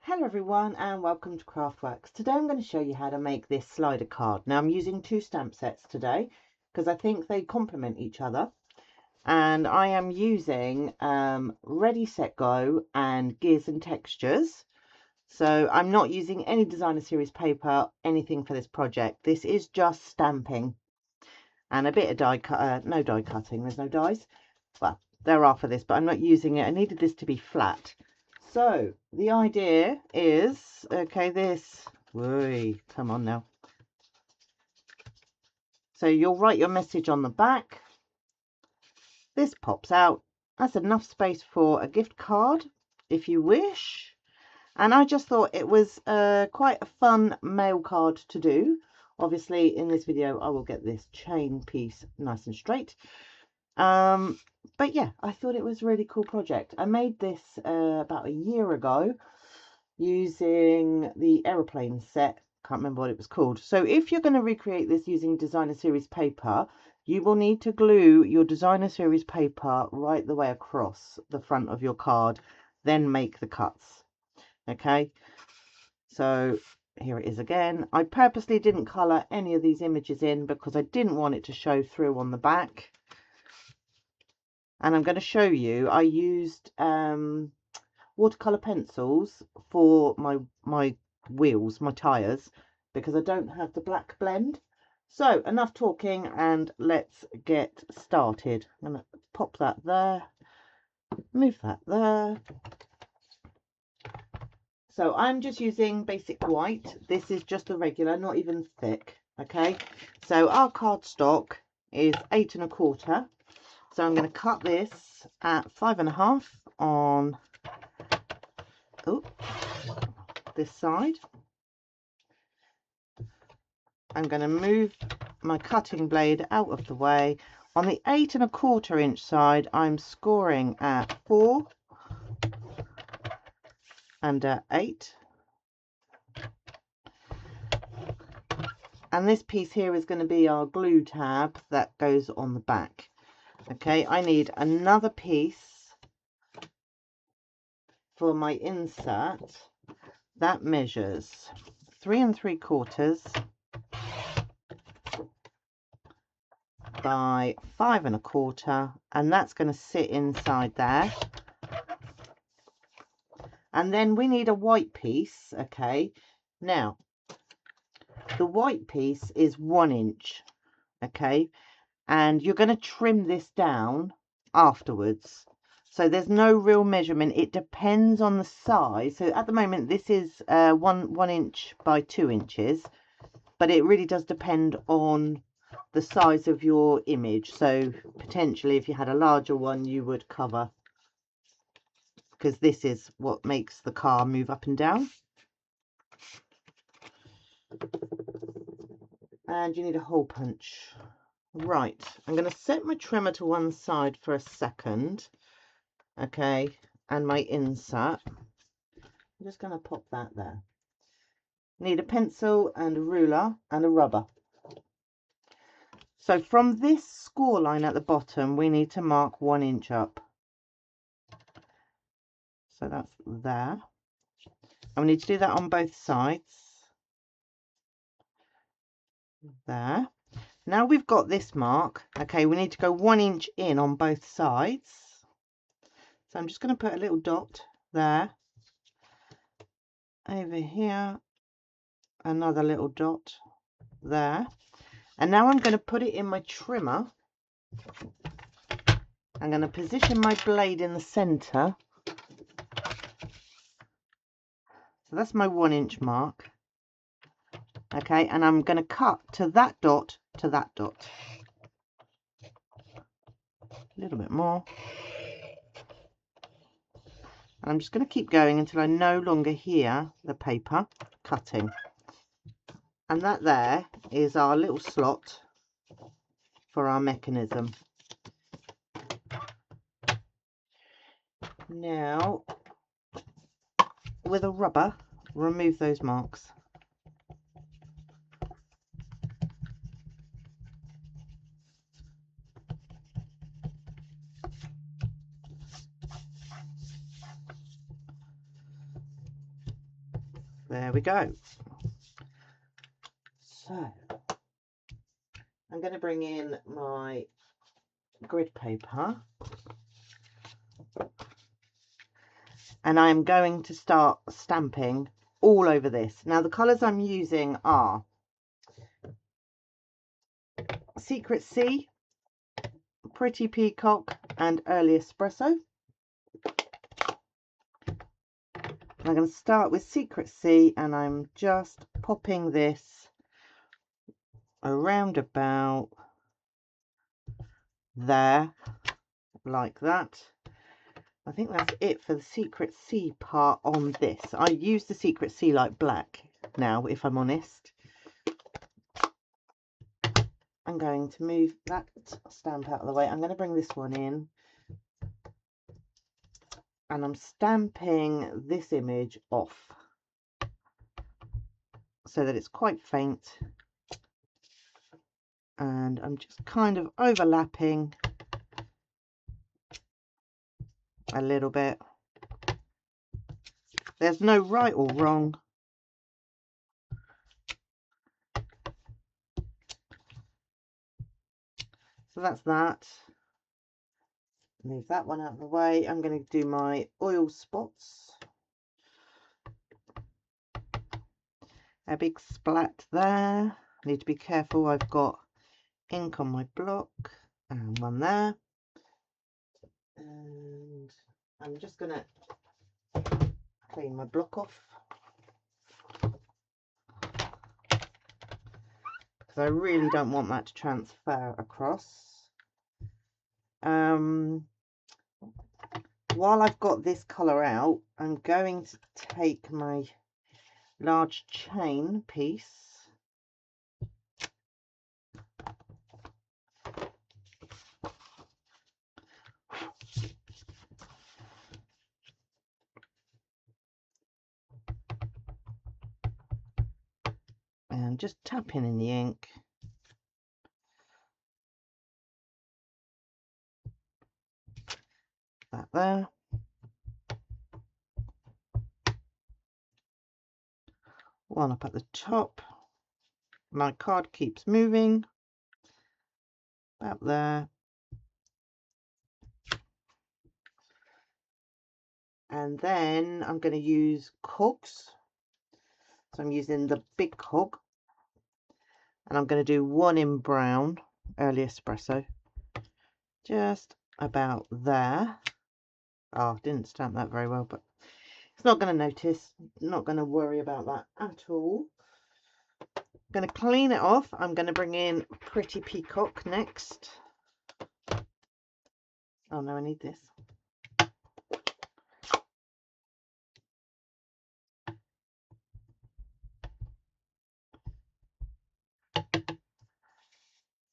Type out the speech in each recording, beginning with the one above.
Hello everyone and welcome to Craftworks. Today I'm going to show you how to make this slider card. Now I'm using two stamp sets today because I think they complement each other, and I am using Ready Set Go and Gears and Textures. So I'm not using any Designer Series paper, anything for this project. This is just stamping and a bit of die cut, no die cutting, there's no dies. Well, there are for this, but I'm not using it. I needed this to be flat. So the idea is, okay, come on now. So you'll write your message on the back. This pops out. That's enough space for a gift card if you wish. And I just thought it was quite a fun mail card to do. Obviously in this video I will get this chain piece nice and straight. But yeah, I thought it was a really cool project. I made this about a year ago using the aeroplane set. Can't remember what it was called. So if you're going to recreate this using Designer Series paper, you will need to glue your Designer Series paper right the way across the front of your card, then make the cuts. Okay, so here it is again. I purposely didn't colour any of these images in because I didn't want it to show through on the back. And I'm going to show you, I used watercolour pencils for my wheels, my tyres, because I don't have the black blend. So enough talking and let's get started. I'm going to pop that there, move that there. So I'm just using basic white. This is just the regular, not even thick. Okay, so our cardstock is 8 1/4. So I'm going to cut this at 5 1/2 on this side. I'm going to move my cutting blade out of the way. On the 8 1/4 inch side, I'm scoring at 4 and at 8. And this piece here is going to be our glue tab that goes on the back. Okay, I need another piece for my insert that measures 3 3/4 by 5 1/4, and that's going to sit inside there. And then we need a white piece. Okay, now the white piece is 1 inch. Okay, and you're going to trim this down afterwards, so there's no real measurement. It depends on the size. So at the moment this is 1 inch by 2 inches, but it really does depend on the size of your image. So potentially if you had a larger one you would cover, because this is what makes the car move up and down. And you need a hole punch. Right, I'm going to set my trimmer to one side for a second. Okay, and my insert, I'm just going to pop that there. Need a pencil and a ruler and a rubber. So from this score line at the bottom we need to mark 1 inch up. So that's there. And we need to do that on both sides. There. Now we've got this mark. Okay, we need to go 1 inch in on both sides. So I'm just going to put a little dot there. Over here, another little dot there. And now I'm going to put it in my trimmer. I'm going to position my blade in the center. So that's my 1 inch mark. Okay, and I'm going to cut to that dot to that dot. A little bit more. And I'm just going to keep going until I no longer hear the paper cutting. And that there is our little slot for our mechanism. Now, with a rubber, remove those marks. There we go. So I'm going to bring in my grid paper and I'm going to start stamping all over this. Now the colours I'm using are Secret Sea, Pretty Peacock and Early Espresso. I'm going to start with Secret Sea and I'm just popping this around about there, like that. I think that's it for the Secret Sea part on this. I use the Secret Sea like black now, if I'm honest. I'm going to move that stamp out of the way. I'm going to bring this one in. And I'm stamping this image off so that it's quite faint. And I'm just kind of overlapping a little bit. There's no right or wrong. So that's that. Move that one out of the way. I'm going to do my oil spots. A big splat there. Need to be careful. I've got ink on my block and one there. And I'm just going to clean my block off. Because I really don't want that to transfer across. While I've got this colour out, I'm going to take my large chain piece and just tapping in the ink. That there. One up at the top. My card keeps moving. Up there. And then I'm going to use cogs. So I'm using the big cog. And I'm going to do one in brown, Early Espresso. Just about there. Oh, didn't stamp that very well, but it's not going to notice. Not going to worry about that at all. I'm going to clean it off. I'm going to bring in Pretty Peacock next. Oh no, I need this.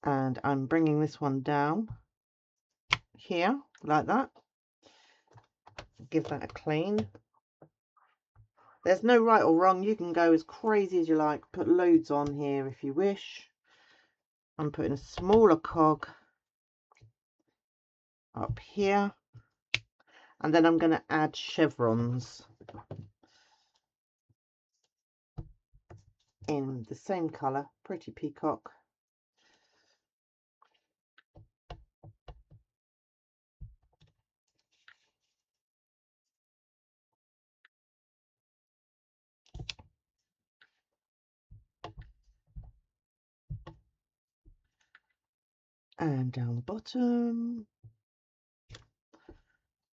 And I'm bringing this one down here like that. Give that a clean. There's no right or wrong. You can go as crazy as you like. Put loads on here if you wish. I'm putting a smaller cog up here. And then I'm going to add chevrons in the same colour, Pretty Peacock. And down the bottom.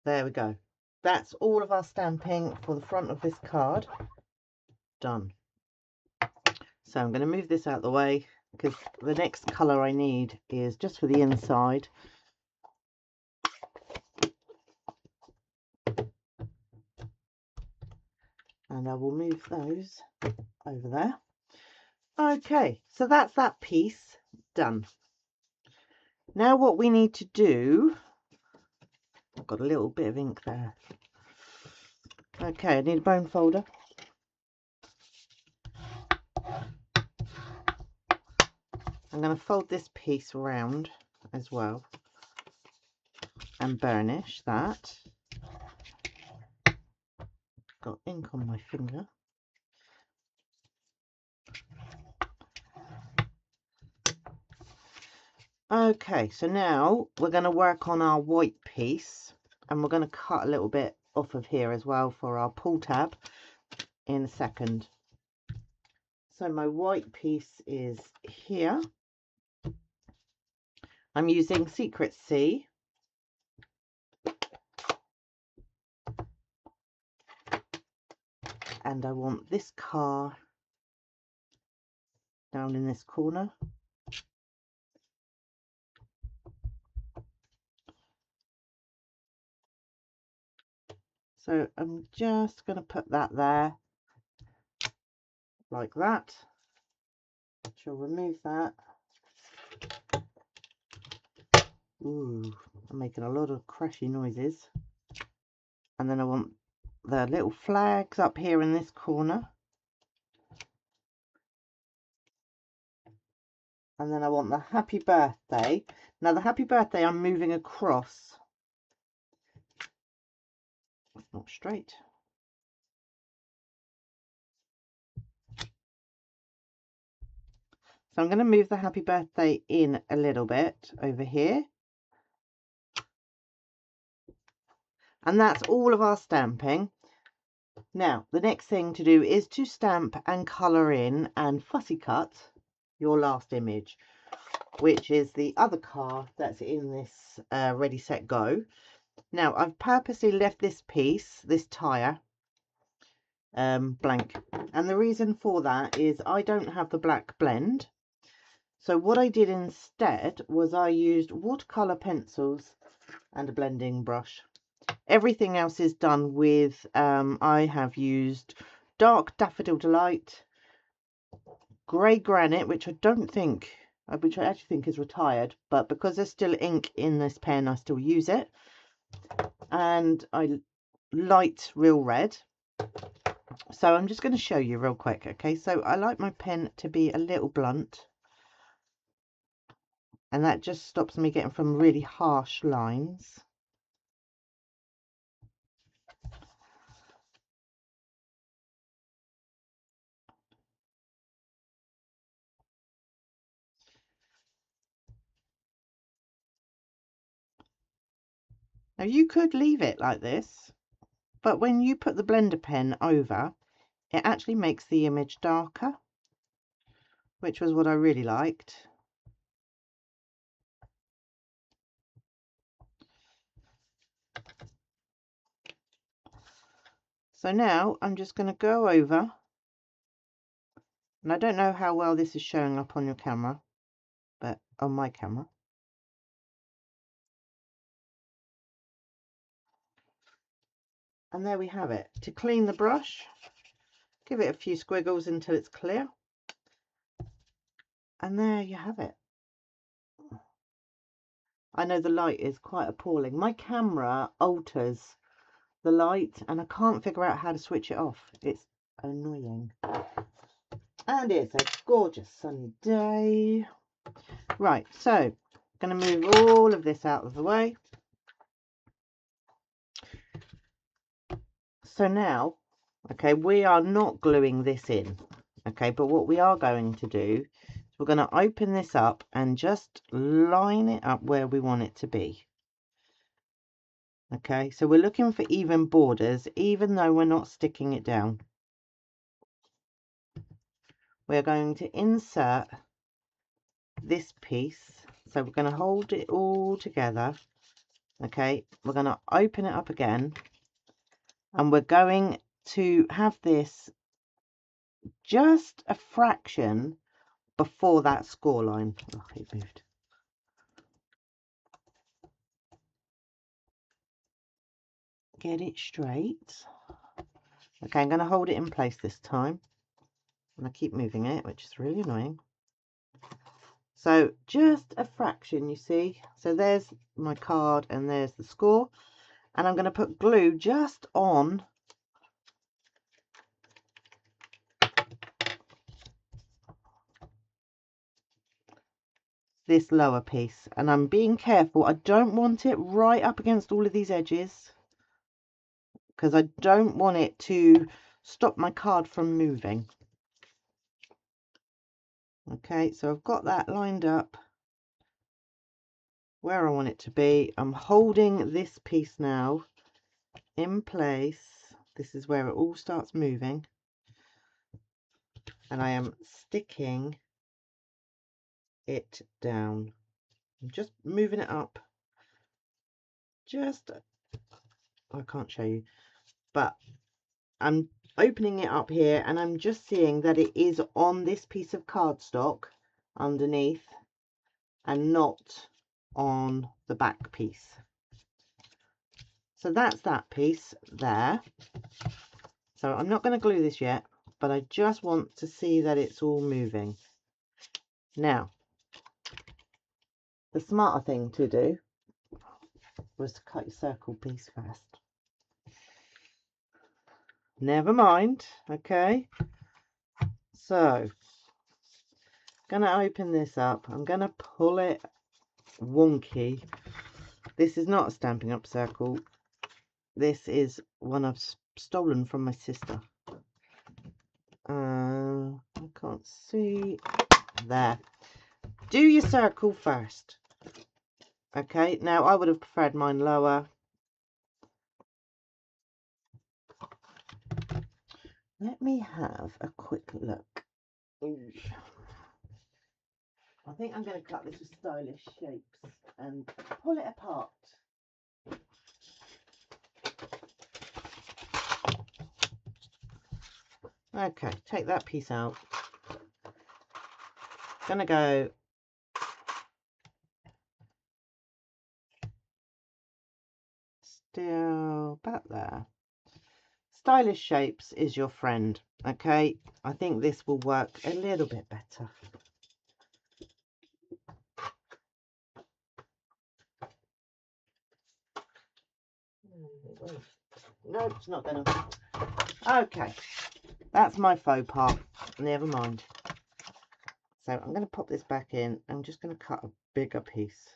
There we go. That's all of our stamping for the front of this card. Done. So I'm going to move this out of the way because the next colour I need is just for the inside. And I will move those over there. Okay, so that's that piece done. Now what we need to do, I've got a little bit of ink there. Okay, I need a bone folder. I'm going to fold this piece around as well and burnish that. Got ink on my finger. Okay, so now we're going to work on our white piece, and we're going to cut a little bit off of here as well for our pull tab in a second. So my white piece is here. I'm using Secret Sea. And I want this car down in this corner. So I'm just going to put that there like that. She'll remove that. Ooh, I'm making a lot of crashy noises. And then I want the little flags up here in this corner. And then I want the happy birthday. Now the happy birthday I'm moving across. It's not straight. So I'm going to move the happy birthday in a little bit over here. And that's all of our stamping. Now, the next thing to do is to stamp and colour in and fussy cut your last image, which is the other car that's in this Ready Set Go. Now, I've purposely left this piece, this tyre, blank. And the reason for that is I don't have the black blend. So what I did instead was I used watercolour pencils and a blending brush. Everything else is done with, I have used dark Daffodil Delight, grey granite, which I actually think is retired, but because there's still ink in this pen, I still use it. And light real red. So I'm just going to show you real quick. Okay, so I like my pen to be a little blunt, and that just stops me getting from really harsh lines. Now you could leave it like this, but when you put the blender pen over, it actually makes the image darker, which was what I really liked. So now I'm just going to go over, and I don't know how well this is showing up on your camera, but on my camera. And there we have it. To clean the brush, give it a few squiggles until it's clear. And there you have it. I know the light is quite appalling. My camera alters the light and I can't figure out how to switch it off. It's annoying. And it's a gorgeous sunny day. Right, so I'm going to move all of this out of the way. So now, okay, we are not gluing this in, okay, but what we are going to do is we're going to open this up and just line it up where we want it to be. Okay, so we're looking for even borders, even though we're not sticking it down. We're going to insert this piece, so we're going to hold it all together. Okay, we're going to open it up again, and we're going to have this just a fraction before that score line. Oh, it moved. Get it straight. Okay, I'm going to hold it in place this time, and I keep moving it, which is really annoying. So just a fraction, you see. So there's my card and there's the score, and I'm going to put glue just on this lower piece, and I'm being careful. I don't want it right up against all of these edges because I don't want it to stop my card from moving. Okay, so I've got that lined up, where I want it to be. I'm holding this piece now in place. This is where it all starts moving, and I am sticking it down. I'm just moving it up. I can't show you, but I'm opening it up here and I'm just seeing that it is on this piece of cardstock underneath and not on the back piece. So that's that piece there. So I'm not going to glue this yet, but I just want to see that it's all moving. Now, the smarter thing to do was to cut your circle piece first. Never mind, okay? So, going to open this up. I'm going to pull it wonky. This is not a Stampin' Up! Circle. This is one I've stolen from my sister. I can't see. There. Do your circle first. Okay, now I would have preferred mine lower. Let me have a quick look. I think I'm going to cut this with stylish shapes and pull it apart. Okay, take that piece out. Gonna go still about there. Stylish shapes is your friend. Okay, I think this will work a little bit better. Nope, it's not gonna. Okay, that's my faux pas. Never mind. So I'm going to pop this back in. I'm just going to cut a bigger piece,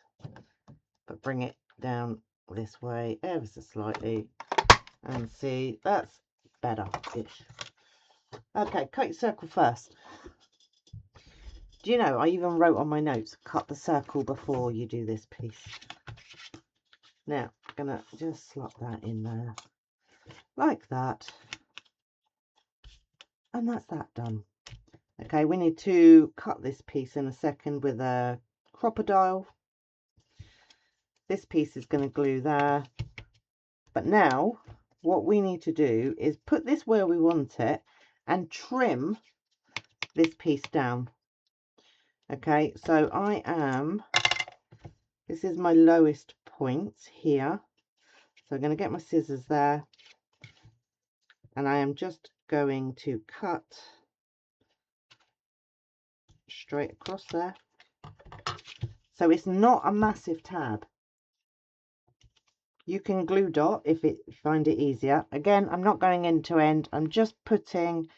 but bring it down this way ever so slightly, and see, that's better-ish. Okay, cut your circle first. Do you know, I even wrote on my notes, cut the circle before you do this piece. Now, I'm going to just slot that in there, like that. And that's that done. Okay, we need to cut this piece in a second with a crocodile. This piece is going to glue there. But now, what we need to do is put this where we want it and trim this piece down. Okay, so this is my lowest point here. So I'm going to get my scissors there. And I am just going to cut straight across there. So it's not a massive tab. You can glue dot if you find it easier. Again, I'm not going end to end. I'm just putting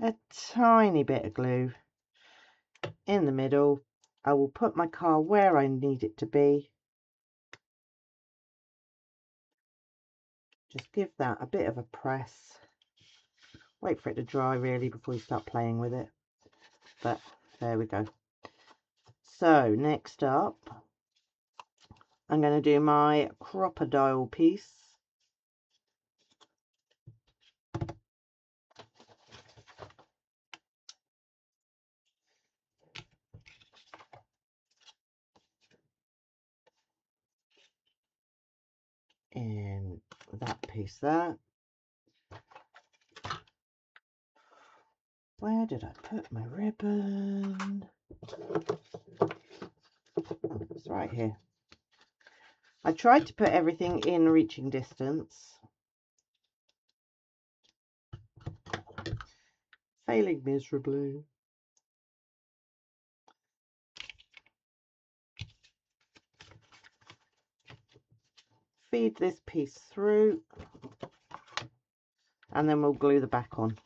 a tiny bit of glue in the middle. I will put my car where I need it to be. Just give that a bit of a press. Wait for it to dry really before you start playing with it. But there we go. So next up, I'm going to do my crocodile piece. And that piece there. Where did I put my ribbon? Oh, it's right here. I tried to put everything in reaching distance. Failing miserably. Feed this piece through and then we'll glue the back on.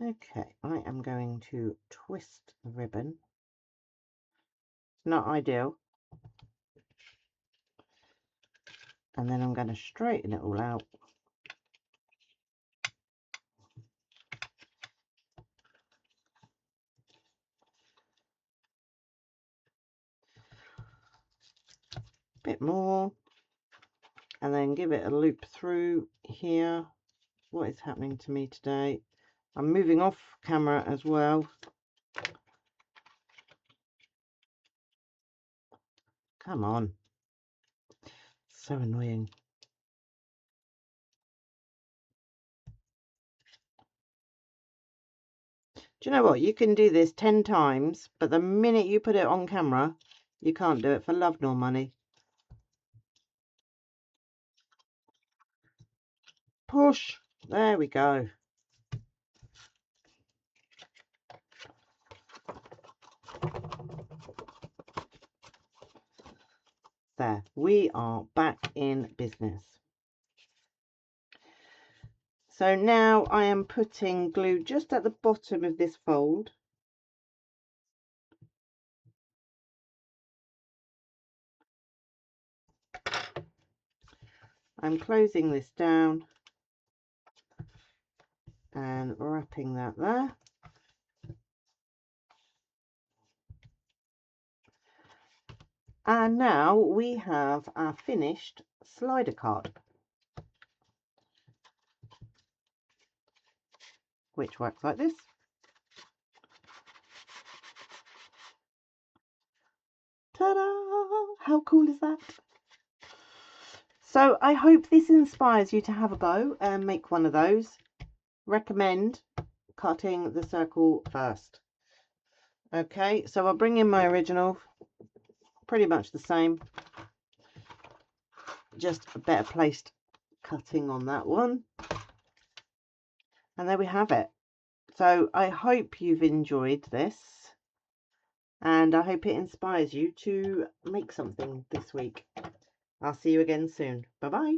Okay, I am going to twist the ribbon. It's not ideal. And then I'm going to straighten it all out. bit more, and then give it a loop through here. What is happening to me today? I'm moving off camera as well. Come on. So annoying. Do you know what? You can do this 10 times, but the minute you put it on camera, you can't do it for love nor money. Push. There we go. There. We are back in business. So now I am putting glue just at the bottom of this fold. I'm closing this down and wrapping that there. And now we have our finished slider card, which works like this. Ta-da! How cool is that? So I hope this inspires you to have a go and make one of those. Recommend cutting the circle first. Okay, so I'll bring in my original, pretty much the same, just a better placed cutting on that one. And there we have it. So I hope you've enjoyed this, and I hope it inspires you to make something this week. I'll see you again soon. Bye bye.